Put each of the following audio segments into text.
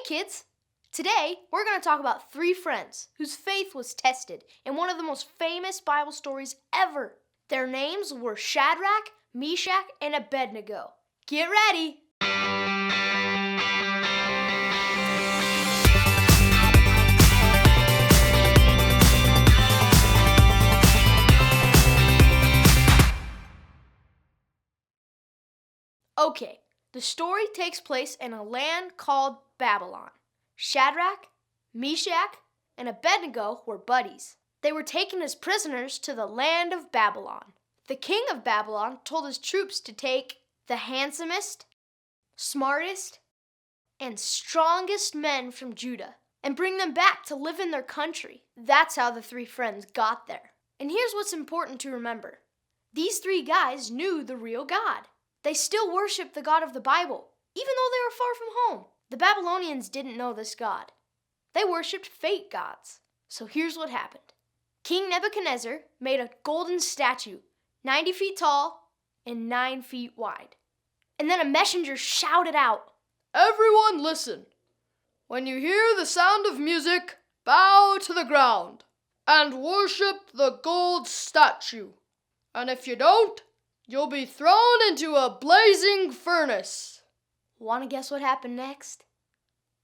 kids! Today, we're going to talk about three friends whose faith was tested in one of the most famous Bible stories ever. Their names were Shadrach, Meschach, and Abednego. Get ready! Okay, the story takes place in a land called Babylon. Shadrach, Meschach, and Abednego were buddies. They were taken as prisoners to the land of Babylon. The king of Babylon told his troops to take the handsomest, smartest, and strongest men from Judah and bring them back to live in their country. That's how the three friends got there. And here's what's important to remember. These three guys knew the real God. They still worshiped the God of the Bible, even though they were far from home. The Babylonians didn't know this God. They worshipped fake gods. So here's what happened. King Nebuchadnezzar made a golden statue, 90 feet tall and 9 feet wide. And then a messenger shouted out, "Everyone listen! When you hear the sound of music, bow to the ground and worship the gold statue. And if you don't, you'll be thrown into a blazing furnace." Want to guess what happened next?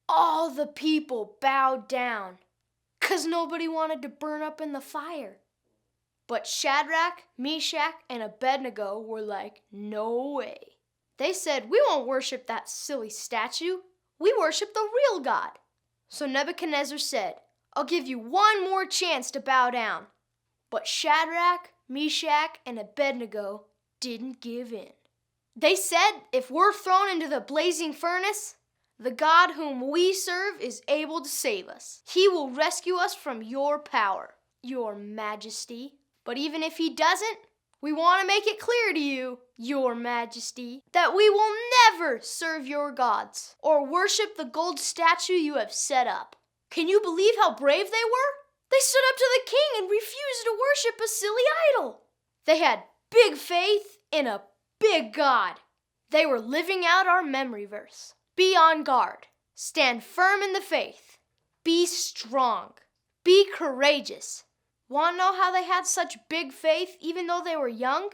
All the people bowed down, 'cause nobody wanted to burn up in the fire. But Shadrach, Meschach, and Abednego were like, no way. They said, "We won't worship that silly statue. We worship the real God." So Nebuchadnezzar said, "I'll give you one more chance to bow down." But Shadrach, Meschach, and Abednego didn't give in. They said, "If we're thrown into the blazing furnace, the God whom we serve is able to save us. He will rescue us from your power, your majesty. But even if he doesn't, we want to make it clear to you, your majesty, that we will never serve your gods or worship the gold statue you have set up." Can you believe how brave they were? They stood up to the king and refused to worship a silly idol. They had big faith in a big God. They were living out our memory verse. Be on guard. Stand firm in the faith. Be strong. Be courageous. Want to know how they had such big faith even though they were young?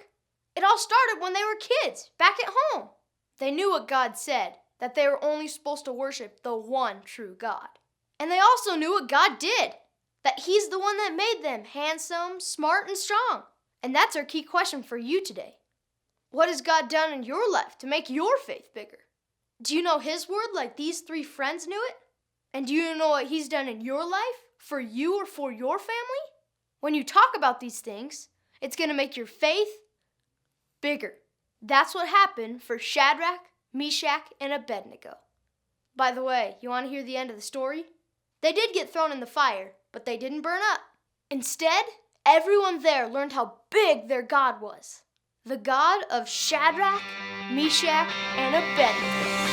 It all started when they were kids, back at home. They knew what God said, that they were only supposed to worship the one true God. And they also knew what God did, that he's the one that made them handsome, smart, and strong. And that's our key question for you today. What has God done in your life to make your faith bigger? Do you know his word like these three friends knew it? And do you know what he's done in your life for you or for your family? When you talk about these things, it's going to make your faith bigger. That's what happened for Shadrach, Meschach, and Abednego. By the way, you want to hear the end of the story? They did get thrown in the fire, but they didn't burn up. Instead, everyone there learned how big their God was. The God of Shadrach, Meschach, and Abednego.